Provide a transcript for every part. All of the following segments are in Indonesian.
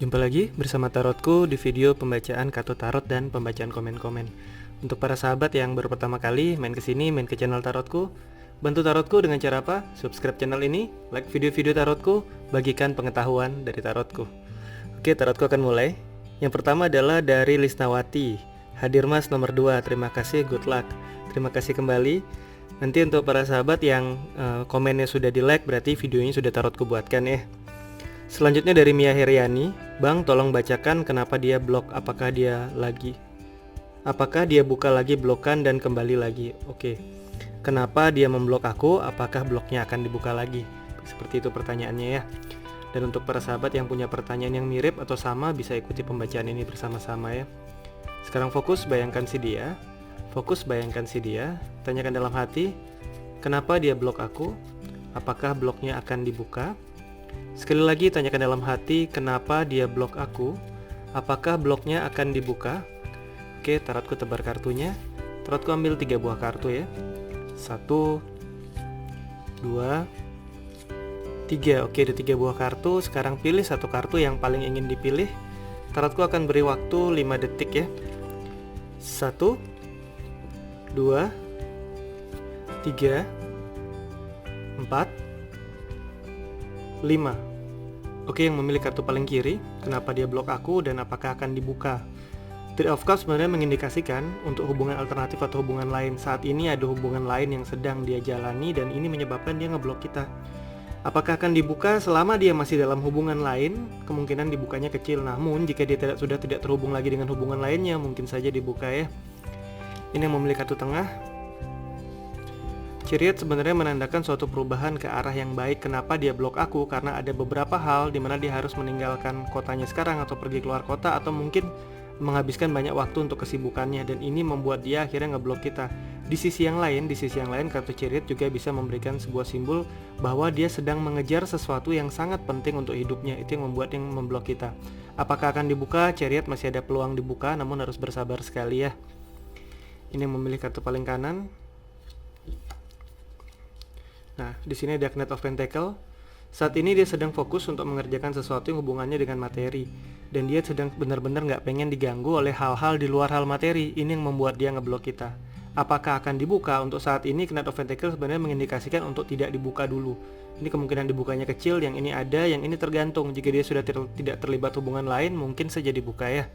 Jumpa lagi bersama Tarotku di video pembacaan kartu tarot dan pembacaan komen-komen. Untuk para sahabat yang baru pertama kali main kesini, main ke channel Tarotku, bantu Tarotku dengan cara apa? Subscribe channel ini, like video-video Tarotku, bagikan pengetahuan dari Tarotku. Oke, Tarotku akan mulai. Yang pertama adalah dari Lisnawati, hadir mas nomor 2, terima kasih, good luck. Terima kasih kembali. Nanti untuk para sahabat yang komennya sudah di like, berarti videonya sudah Tarotku buatkan ya. Selanjutnya dari Mia Heriani, Bang tolong bacakan kenapa dia blok, apakah dia buka lagi blokan dan kembali lagi. Oke. Kenapa dia memblok aku, apakah bloknya akan dibuka lagi? Seperti itu pertanyaannya ya. Dan untuk para sahabat yang punya pertanyaan yang mirip atau sama, bisa ikuti pembacaan ini bersama-sama ya. Sekarang fokus bayangkan si dia. Tanyakan dalam hati, kenapa dia blok aku? Apakah bloknya akan dibuka? Sekali lagi tanyakan dalam hati, kenapa dia blok aku? Apakah bloknya akan dibuka? Oke, tarotku tebar kartunya. Tarotku ambil 3 buah kartu ya. 1 2 3. Oke, ada 3 buah kartu. Sekarang pilih satu kartu yang paling ingin dipilih. Tarotku akan beri waktu 5 detik ya. 1 2 3 4 5. Oke, yang memilih kartu paling kiri, kenapa dia blok aku dan apakah akan dibuka? Three of Cups sebenarnya mengindikasikan untuk hubungan alternatif atau hubungan lain. Saat ini ada hubungan lain yang sedang dia jalani dan ini menyebabkan dia ngeblok kita. Apakah akan dibuka selama dia masih dalam hubungan lain? Kemungkinan dibukanya kecil, namun jika dia sudah tidak terhubung lagi dengan hubungan lainnya, mungkin saja dibuka ya. Ini yang memilih kartu tengah. Chariot sebenarnya menandakan suatu perubahan ke arah yang baik. Kenapa dia blok aku? Karena ada beberapa hal di mana dia harus meninggalkan kotanya sekarang atau pergi keluar kota atau mungkin menghabiskan banyak waktu untuk kesibukannya dan ini membuat dia akhirnya ngeblok kita. Di sisi yang lain kartu Chariot juga bisa memberikan sebuah simbol bahwa dia sedang mengejar sesuatu yang sangat penting untuk hidupnya. Itu yang membuat yang memblok kita. Apakah akan dibuka? Chariot masih ada peluang dibuka, namun harus bersabar sekali ya. Ini yang memilih kartu paling kanan. Nah, di sini ada Knight of Pentacle. Saat ini dia sedang fokus untuk mengerjakan sesuatu yang hubungannya dengan materi. Dan dia sedang benar-benar nggak pengen diganggu oleh hal-hal di luar hal materi. Ini yang membuat dia ngeblok kita. Apakah akan dibuka? Untuk saat ini Knight of Pentacle sebenarnya mengindikasikan untuk tidak dibuka dulu. Ini kemungkinan dibukanya kecil, yang ini ada, yang ini tergantung. Jika dia sudah tidak terlibat hubungan lain, mungkin saja dibuka ya.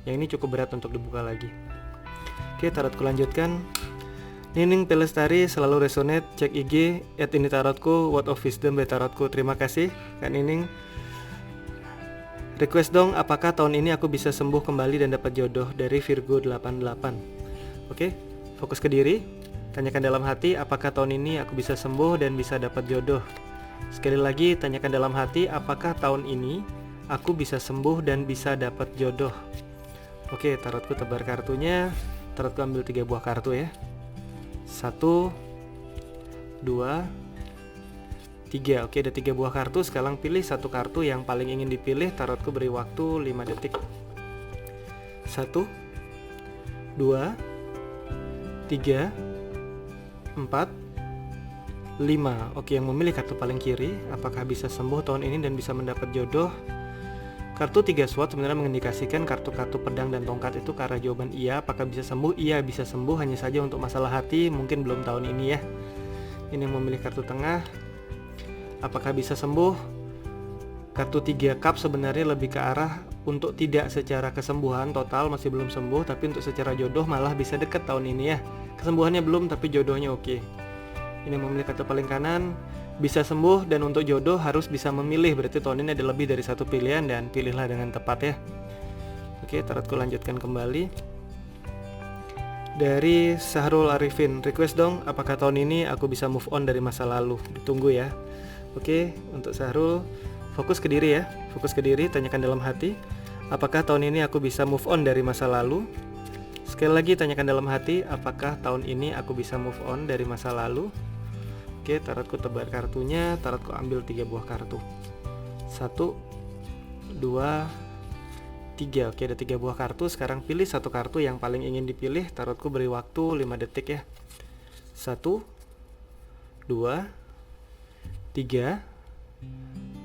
Yang ini cukup berat untuk dibuka lagi. Oke, tarotku lanjutkan. Nining Pelestari selalu resonate, cek IG @ini_tarotku, Word of Wisdom by Tarotku. Terima kasih Kak Nining. Request dong, apakah tahun ini aku bisa sembuh kembali dan dapat jodoh, dari Virgo 88. Oke, fokus ke diri. Tanyakan dalam hati, apakah tahun ini aku bisa sembuh dan bisa dapat jodoh. Sekali lagi, tanyakan dalam hati, apakah tahun ini aku bisa sembuh dan bisa dapat jodoh. Oke, tarotku tebar kartunya. Tarotku ambil 3 buah kartu ya. 1 2 3. Oke, ada 3 buah kartu. Sekarang pilih satu kartu yang paling ingin dipilih. Tarotku beri waktu 5 detik. 1 2 3 4 5. Oke, yang memilih kartu paling kiri, apakah bisa sembuh tahun ini dan bisa mendapat jodoh? Kartu 3 sword sebenarnya mengindikasikan kartu-kartu pedang dan tongkat itu ke arah jawaban iya. Apakah bisa sembuh? Iya, bisa sembuh, hanya saja untuk masalah hati mungkin belum tahun ini ya. Ini yang memilih kartu tengah. Apakah bisa sembuh? Kartu 3 cup sebenarnya lebih ke arah untuk tidak secara kesembuhan total masih belum sembuh, tapi untuk secara jodoh malah bisa deket tahun ini ya. Kesembuhannya belum, tapi jodohnya oke. Ini yang memilih kartu paling kanan. Bisa sembuh dan untuk jodoh harus bisa memilih, berarti tahun ini ada lebih dari satu pilihan dan pilihlah dengan tepat ya. Oke, tarotku lanjutkan kembali. Dari Sahrul Arifin, request dong, apakah tahun ini aku bisa move on dari masa lalu? Ditunggu ya. Oke, untuk Sahrul, fokus ke diri ya. Fokus ke diri, tanyakan dalam hati, apakah tahun ini aku bisa move on dari masa lalu? Sekali lagi tanyakan dalam hati, apakah tahun ini aku bisa move on dari masa lalu? Oke, tarotku tebar kartunya. Tarotku ambil 3 buah kartu. 1 2 3. Oke, ada 3 buah kartu. Sekarang pilih satu kartu yang paling ingin dipilih. Tarotku beri waktu 5 detik ya. 1 2 3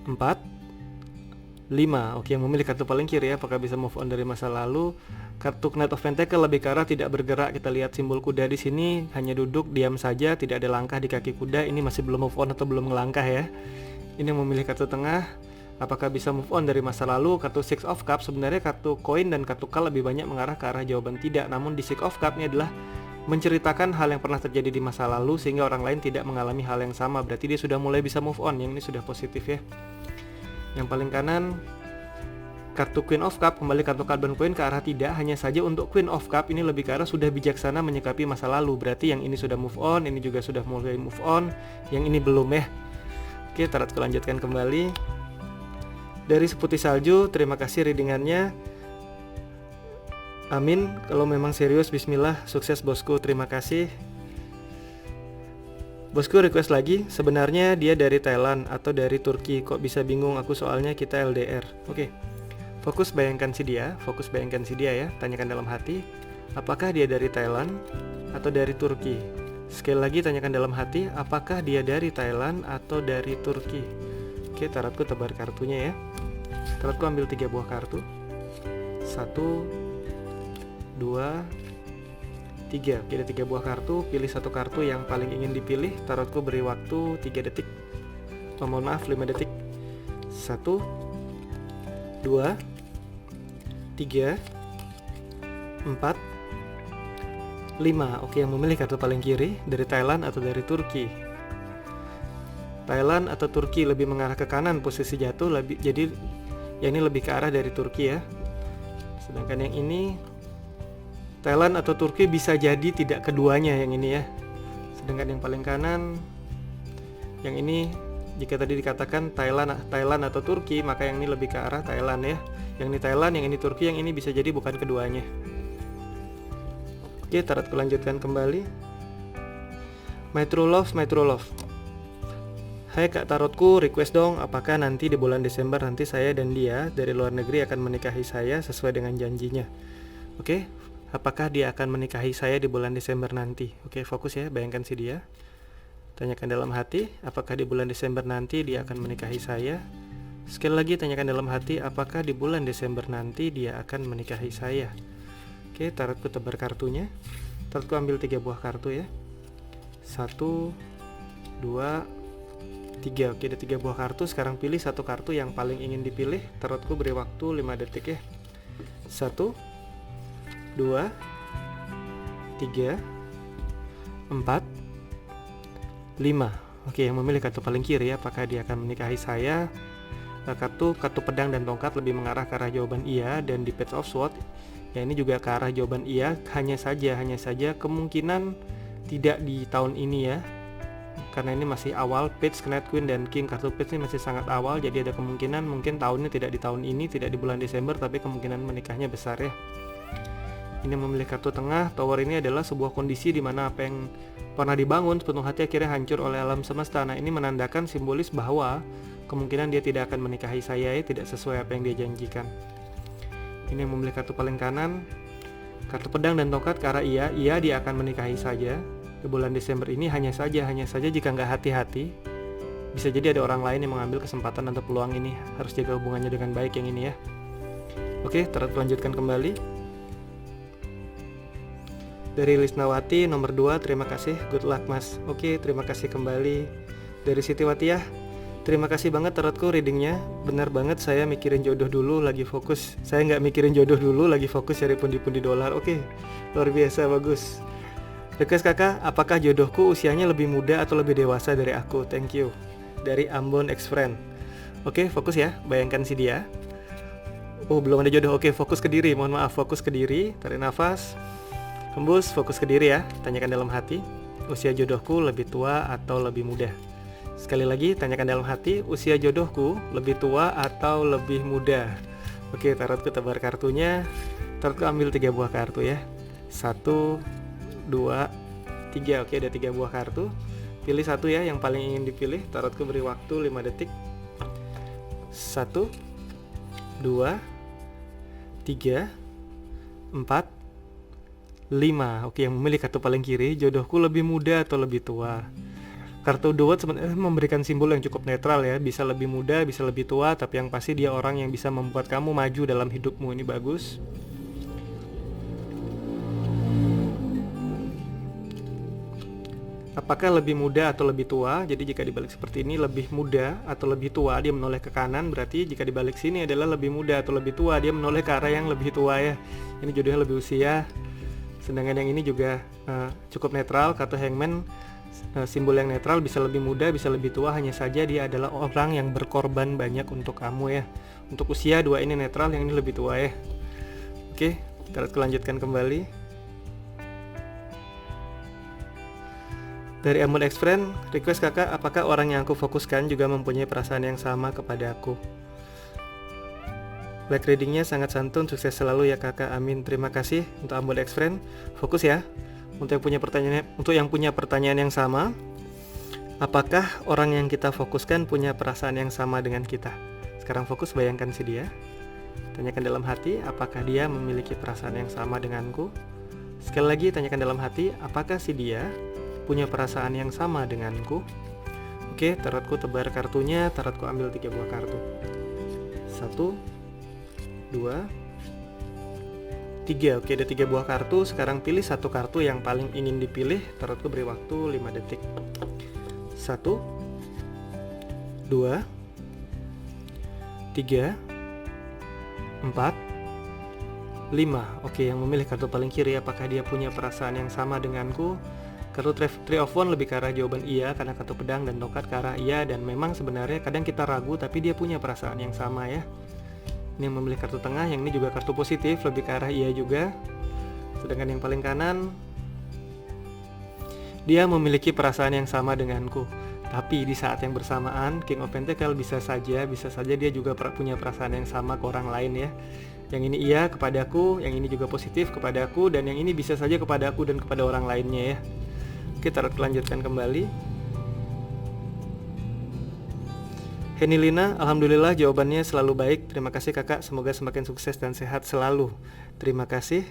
4 5. Oke, yang memilih kartu paling kiri ya, apakah bisa move on dari masa lalu? Kartu Knight of Pentacle lebih ke arah tidak bergerak. Kita lihat simbol kuda di sini, hanya duduk diam saja, tidak ada langkah di kaki kuda. Ini masih belum move on atau belum ngelangkah ya. Ini yang memilih kartu tengah, apakah bisa move on dari masa lalu? Kartu Six of Cups, sebenarnya kartu koin dan kartu kal lebih banyak mengarah ke arah jawaban tidak. Namun di Six of Cups ini adalah menceritakan hal yang pernah terjadi di masa lalu sehingga orang lain tidak mengalami hal yang sama. Berarti dia sudah mulai bisa move on. Yang ini sudah positif ya. Yang paling kanan kartu Queen of Cup, kembali kartu carbon coin ke arah tidak. Hanya saja untuk Queen of Cup ini lebih ke arah sudah bijaksana menyikapi masa lalu. Berarti yang ini sudah move on, ini juga sudah mulai move on, yang ini belum ya. Oke, Tarotku lanjutkan kembali. Dari Seputih Salju, terima kasih readingannya. Amin, kalau memang serius, bismillah, sukses bosku, terima kasih. Bosku request lagi, sebenarnya dia dari Thailand atau dari Turki, kok bisa bingung aku soalnya kita LDR. Oke, fokus bayangkan si dia ya, tanyakan dalam hati, apakah dia dari Thailand atau dari Turki? Sekali lagi tanyakan dalam hati, apakah dia dari Thailand atau dari Turki? Oke, tarotku tebar kartunya ya. Tarotku ambil 3 buah kartu. 1, 2, 3. Oke, ada 3 buah kartu. Pilih satu kartu yang paling ingin dipilih. Tarotku beri waktu 3 detik. Oh, mohon maaf, 5 detik. 1, 2, 3, 4, 5. Oke, yang memilih kartu paling kiri dari Thailand atau dari Turki? Thailand atau Turki, lebih mengarah ke kanan posisi jatuh, jadi yang ini lebih ke arah dari Turki ya. Sedangkan yang ini Thailand atau Turki, bisa jadi tidak keduanya yang ini ya. Sedangkan yang paling kanan, yang ini jika tadi dikatakan Thailand atau Turki, maka yang ini lebih ke arah Thailand ya. Yang ini Thailand, yang ini Turki, yang ini bisa jadi bukan keduanya. Oke, tarotku lanjutkan kembali. My true love. Hai Kak Tarotku, request dong, apakah nanti di bulan Desember nanti saya dan dia dari luar negeri akan menikahi saya sesuai dengan janjinya. Oke, apakah dia akan menikahi saya di bulan Desember nanti? Oke, fokus ya, bayangkan si dia. Tanyakan dalam hati, apakah di bulan Desember nanti dia akan menikahi saya? Sekali lagi tanyakan dalam hati, apakah di bulan Desember nanti dia akan menikahi saya? Oke, tarotku tebar kartunya. Tarotku ambil 3 buah kartu ya. 1, 2, 3. Oke, ada 3 buah kartu. Sekarang pilih satu kartu yang paling ingin dipilih. Tarotku beri waktu 5 detik ya. 1, 2, 3, 4, 5. Oke, yang memilih kartu paling kiri, apakah dia akan menikahi saya? Kartu pedang dan tongkat lebih mengarah ke arah jawaban iya, dan di Page of Swords ya ini juga ke arah jawaban iya. Hanya saja kemungkinan tidak di tahun ini ya, karena ini masih awal. Page, Knight, Queen, dan King. Kartu Page ini masih sangat awal, jadi ada kemungkinan mungkin tahunnya tidak di tahun ini, tidak di bulan Desember, tapi kemungkinan menikahnya besar ya. Ini memilih kartu tengah. Tower ini adalah sebuah kondisi di mana apa yang pernah dibangun sepenuh hati akhirnya hancur oleh alam semesta. Nah, ini menandakan simbolis bahwa kemungkinan dia tidak akan menikahi saya ya, tidak sesuai apa yang dia janjikan. Ini yang memilih kartu paling kanan. Kartu pedang dan tongkat ke arah iya dia akan menikahi saja di bulan Desember ini. Hanya saja jika nggak hati-hati, bisa jadi ada orang lain yang mengambil kesempatan atau peluang ini. Harus jaga hubungannya dengan baik yang ini ya. Oke, lanjutkan kembali. Dari Lisnawati nomor 2, terima kasih, good luck mas. Oke, terima kasih kembali. Dari Sitiwati ya, terima kasih banget tarotku readingnya. Benar banget, saya mikirin jodoh dulu, lagi fokus. Saya nggak mikirin jodoh dulu, lagi fokus cari pundi-pundi dolar. Oke, luar biasa, bagus. Request kakak, apakah jodohku usianya lebih muda atau lebih dewasa dari aku? Thank you. Dari Ambon ex-friend. Oke, fokus ya, bayangkan si dia. Oh, belum ada jodoh. Oke, fokus ke diri, mohon maaf, fokus ke diri. Tarik nafas, hembus, fokus ke diri ya. Tanyakan dalam hati, usia jodohku lebih tua atau lebih muda? Sekali lagi, tanyakan dalam hati, usia jodohku lebih tua atau lebih muda? Oke, tarotku tebar kartunya. Tarotku ambil 3 buah kartu ya. 1, 2, 3. Oke, ada 3 buah kartu. Pilih satu ya yang paling ingin dipilih. Tarotku beri waktu 5 detik. 1, 2, 3, 4, 5. Oke, yang memilih kartu paling kiri, jodohku lebih muda atau lebih tua? Kartu The Watch sebenarnya memberikan simbol yang cukup netral ya, bisa lebih muda, bisa lebih tua, tapi yang pasti dia orang yang bisa membuat kamu maju dalam hidupmu. Ini bagus. Apakah lebih muda atau lebih tua? Jadi jika dibalik seperti ini lebih muda atau lebih tua, dia menoleh ke kanan, berarti jika dibalik sini adalah lebih muda atau lebih tua, dia menoleh ke arah yang lebih tua ya. Ini jodohnya lebih usia. Sedangkan yang ini juga cukup netral. Kartu Hangman simbol yang netral, bisa lebih muda, bisa lebih tua, hanya saja dia adalah orang yang berkorban banyak untuk kamu ya. Untuk usia dua ini netral, yang ini lebih tua ya. Oke, kita lanjutkan kembali. Dari Amul X-Friend, request kakak, apakah orang yang aku fokuskan juga mempunyai perasaan yang sama kepada aku? Black readingnya sangat santun, sukses selalu ya kakak, amin. Terima kasih untuk Amul X-Friend. Fokus ya. Untuk yang punya pertanyaan yang sama, apakah orang yang kita fokuskan punya perasaan yang sama dengan kita? Sekarang fokus, bayangkan si dia. Tanyakan dalam hati, apakah dia memiliki perasaan yang sama denganku? Sekali lagi, tanyakan dalam hati, apakah si dia punya perasaan yang sama denganku? Oke, tarotku tebar kartunya, tarotku ambil 3 buah kartu. 1, 2, 3. Oke, ada 3 buah kartu. Sekarang pilih satu kartu yang paling ingin dipilih. Tarotku beri waktu 5 detik. 1, 2, 3, 4, 5. Oke, yang memilih kartu paling kiri, apakah dia punya perasaan yang sama denganku? Kartu Three of Wands lebih ke arah jawaban iya, karena kartu pedang dan tongkat ke arah iya, dan memang sebenarnya kadang kita ragu tapi dia punya perasaan yang sama ya. Ini yang memilih kartu tengah, yang ini juga kartu positif, lebih ke arah iya juga. Sedangkan yang paling kanan, dia memiliki perasaan yang sama denganku. Tapi di saat yang bersamaan, King of Pentacle bisa saja dia juga punya perasaan yang sama ke orang lain ya. Yang ini iya kepadaku, yang ini juga positif kepadaku, dan yang ini bisa saja kepadaku dan kepada orang lainnya ya. Kita lanjutkan kembali. Henilina, alhamdulillah jawabannya selalu baik. Terima kasih kakak, semoga semakin sukses dan sehat selalu. Terima kasih.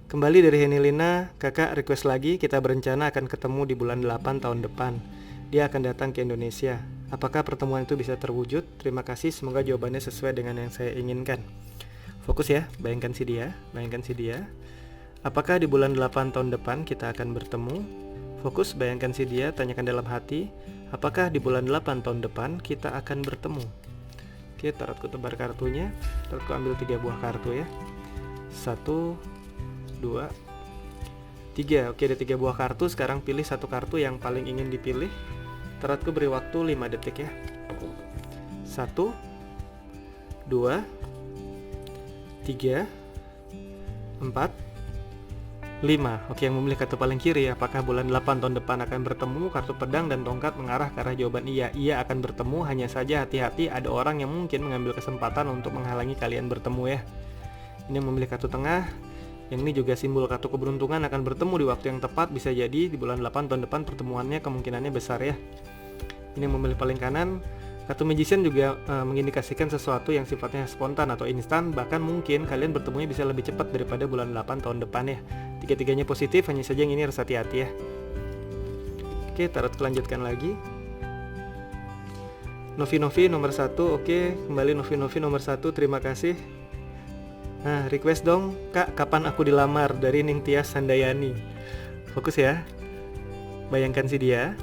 Kembali dari Henilina, kakak request lagi, kita berencana akan ketemu di bulan 8 tahun depan. Dia akan datang ke Indonesia. Apakah pertemuan itu bisa terwujud? Terima kasih, semoga jawabannya sesuai dengan yang saya inginkan. Fokus ya, bayangkan si dia. Apakah di bulan 8 tahun depan kita akan bertemu? Fokus, bayangkan si dia, tanyakan dalam hati, apakah di bulan 8 tahun depan kita akan bertemu? Oke, tarotku tebar kartunya, tarotku ambil 3 buah kartu ya. 1, 2, 3. Oke, ada 3 buah kartu, sekarang pilih satu kartu yang paling ingin dipilih. Tarotku beri waktu 5 detik ya. 1, 2, 3, 4, 5. Oke, yang memilih kartu paling kiri, apakah bulan 8 tahun depan akan bertemu? Kartu pedang dan tongkat mengarah ke arah jawaban iya. Iya akan bertemu, hanya saja hati-hati, ada orang yang mungkin mengambil kesempatan untuk menghalangi kalian bertemu ya. Ini yang memilih kartu tengah, yang ini juga simbol kartu keberuntungan, akan bertemu di waktu yang tepat, bisa jadi di bulan 8 tahun depan pertemuannya kemungkinannya besar ya. Ini yang memilih paling kanan, kartu Magician juga mengindikasikan sesuatu yang sifatnya spontan atau instan, bahkan mungkin kalian bertemunya bisa lebih cepat daripada bulan 8 tahun depan ya. Tiga-tiganya positif, hanya saja yang ini harus hati-hati ya. Oke, tarot lanjutkan lagi. Novi nomor 1. Oke, kembali Novi nomor 1. Terima kasih. Nah, request dong kak, kapan aku dilamar, dari Ningtyas Handayani. Fokus ya. Bayangkan si dia,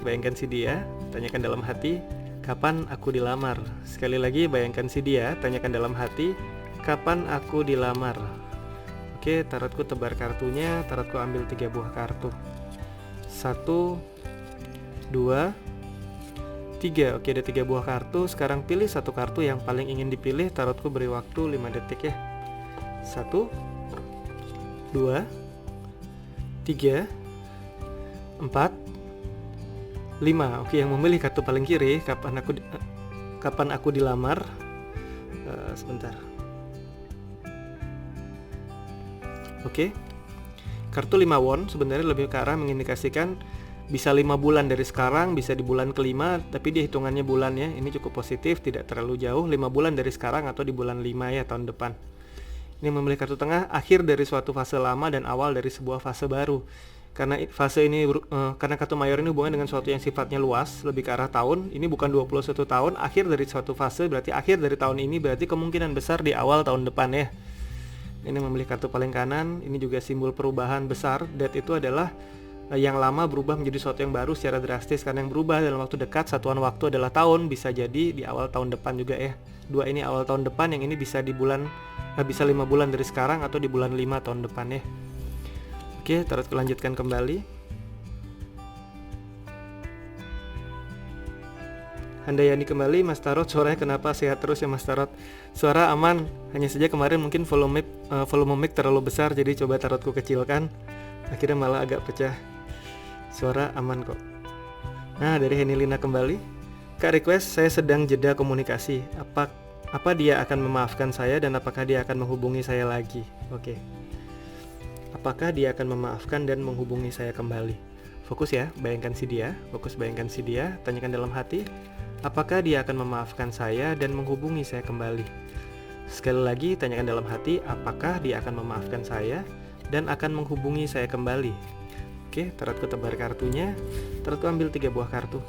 tanyakan dalam hati, kapan aku dilamar. Sekali lagi, bayangkan si dia, tanyakan dalam hati, kapan aku dilamar. Oke, tarotku tebar kartunya, tarotku ambil 3 buah kartu. 1, 2, 3. Oke, ada 3 buah kartu. Sekarang pilih satu kartu yang paling ingin dipilih. Tarotku beri waktu 5 detik ya. 1, 2, 3, 4, 5. Oke, yang memilih kartu paling kiri, kapan aku dilamar. Sebentar. Oke, kartu 5 won sebenarnya lebih ke arah mengindikasikan bisa 5 bulan dari sekarang, bisa di bulan kelima, tapi dia hitungannya bulan ya. Ini cukup positif, tidak terlalu jauh, 5 bulan dari sekarang atau di bulan 5 ya tahun depan. Ini memilih kartu tengah, akhir dari suatu fase lama dan awal dari sebuah fase baru. karena kartu mayor ini hubungan dengan sesuatu yang sifatnya luas, lebih ke arah tahun. Ini bukan 21 tahun, akhir dari suatu fase, berarti akhir dari tahun ini, berarti kemungkinan besar di awal tahun depan ya. Ini memilih kartu paling kanan, ini juga simbol perubahan besar. Date itu adalah yang lama berubah menjadi sesuatu yang baru secara drastis, karena yang berubah dalam waktu dekat, satuan waktu adalah tahun, bisa jadi di awal tahun depan juga ya. 2 ini awal tahun depan, yang ini bisa di bisa 5 bulan dari sekarang atau di bulan 5 tahun depan ya. Oke, tarot lanjutkan kembali. Handayani kembali, Mas Tarot. Suaranya kenapa sehat terus ya Mas Tarot? Suara aman, hanya saja kemarin mungkin volume mic terlalu besar, jadi coba tarotku kecilkan, akhirnya malah agak pecah. Suara aman kok. Nah, dari Henilina kembali. Kak, request, saya sedang jeda komunikasi. Apa dia akan memaafkan saya dan apakah dia akan menghubungi saya lagi? Oke. Apakah dia akan memaafkan dan menghubungi saya kembali? Fokus ya, bayangkan si dia. Tanyakan dalam hati, apakah dia akan memaafkan saya dan menghubungi saya kembali? Sekali lagi, tanyakan dalam hati, apakah dia akan memaafkan saya dan akan menghubungi saya kembali? Oke, tarotku tebar kartunya. Tarotku ambil 3 buah kartu.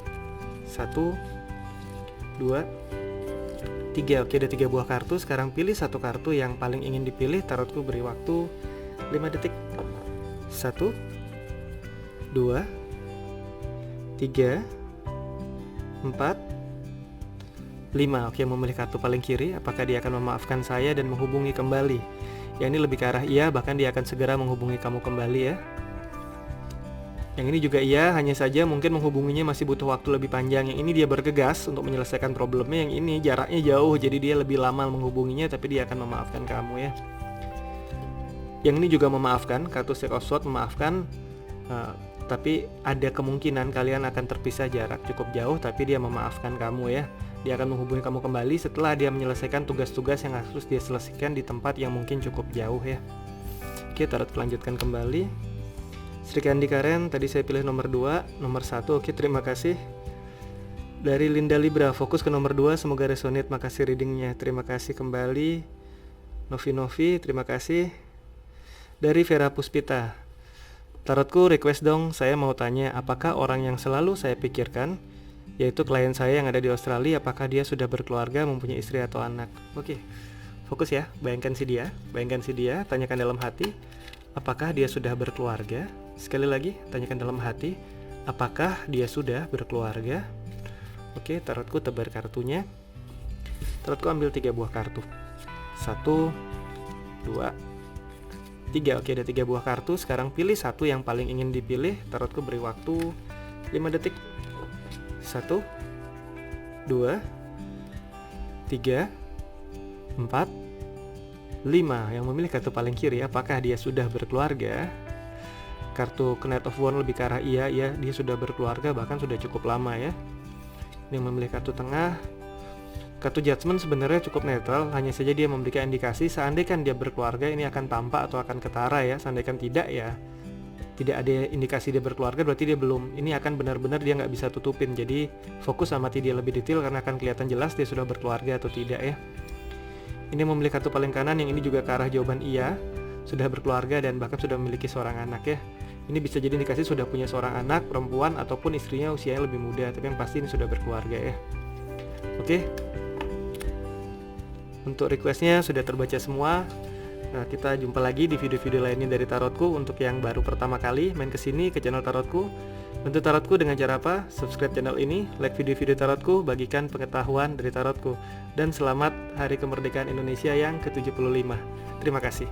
1, 2, 3. Oke, ada 3 buah kartu. Sekarang pilih satu kartu yang paling ingin dipilih. Tarotku beri waktu 5 detik. 1, 2, 3, 4, 5. Oke, memilih kartu paling kiri. Apakah dia akan memaafkan saya dan menghubungi kembali? Yang ini lebih ke arah iya, bahkan dia akan segera menghubungi kamu kembali ya. Yang ini juga iya, hanya saja mungkin menghubunginya masih butuh waktu lebih panjang. Yang ini dia bergegas untuk menyelesaikan problemnya. Yang ini jaraknya jauh, jadi dia lebih lama menghubunginya, tapi dia akan memaafkan kamu ya. Yang ini juga memaafkan, kartu Six of Swords memaafkan, tapi ada kemungkinan kalian akan terpisah jarak cukup jauh, tapi dia memaafkan kamu ya. Dia akan menghubungi kamu kembali setelah dia menyelesaikan tugas-tugas yang harus dia selesaikan di tempat yang mungkin cukup jauh ya. Oke, tarot lanjutkan kembali. Sri Kandi Karen, tadi saya pilih nomor 2, nomor 1. Oke, terima kasih. Dari Linda Libra, fokus ke nomor 2, semoga resonate. Makasih readingnya, terima kasih kembali. Novi, terima kasih. Dari Vera Puspita, tarotku request dong, saya mau tanya, apakah orang yang selalu saya pikirkan, yaitu klien saya yang ada di Australia, apakah dia sudah berkeluarga, mempunyai istri atau anak? Oke, fokus ya, bayangkan si dia, tanyakan dalam hati, apakah dia sudah berkeluarga? Sekali lagi, tanyakan dalam hati, apakah dia sudah berkeluarga? Oke, tarotku tebar kartunya. Tarotku ambil 3 buah kartu. 1, 2, 3. Oke, ada 3 buah kartu. Sekarang pilih satu yang paling ingin dipilih. Tarotku beri waktu 5 detik. 1, 2, 3, 4, 5. Yang memilih kartu paling kiri, apakah dia sudah berkeluarga? Kartu Knight of Wands lebih ke arah iya, dia sudah berkeluarga, bahkan sudah cukup lama ya. Ini yang memilih kartu tengah. Kartu Judgment sebenarnya cukup netral, hanya saja dia memberikan indikasi seandainya dia berkeluarga ini akan tampak atau akan ketara ya. Seandainya tidak ya, tidak ada indikasi dia berkeluarga, berarti dia belum. Ini akan benar-benar dia nggak bisa tutupin. Jadi fokus amati dia lebih detail karena akan kelihatan jelas dia sudah berkeluarga atau tidak ya. Ini memilih kartu paling kanan, yang ini juga ke arah jawaban iya, sudah berkeluarga dan bahkan sudah memiliki seorang anak ya. Ini bisa jadi indikasi sudah punya seorang anak perempuan ataupun istrinya usianya lebih muda, tapi yang pasti ini sudah berkeluarga ya. Oke. Untuk requestnya sudah terbaca semua. Nah, kita jumpa lagi di video-video lainnya dari Tarotku. Untuk yang baru pertama kali main kesini ke channel Tarotku, bantu Tarotku dengan cara apa? Subscribe channel ini, like video-video Tarotku, bagikan pengetahuan dari Tarotku. Dan selamat Hari Kemerdekaan Indonesia yang ke-75. Terima kasih.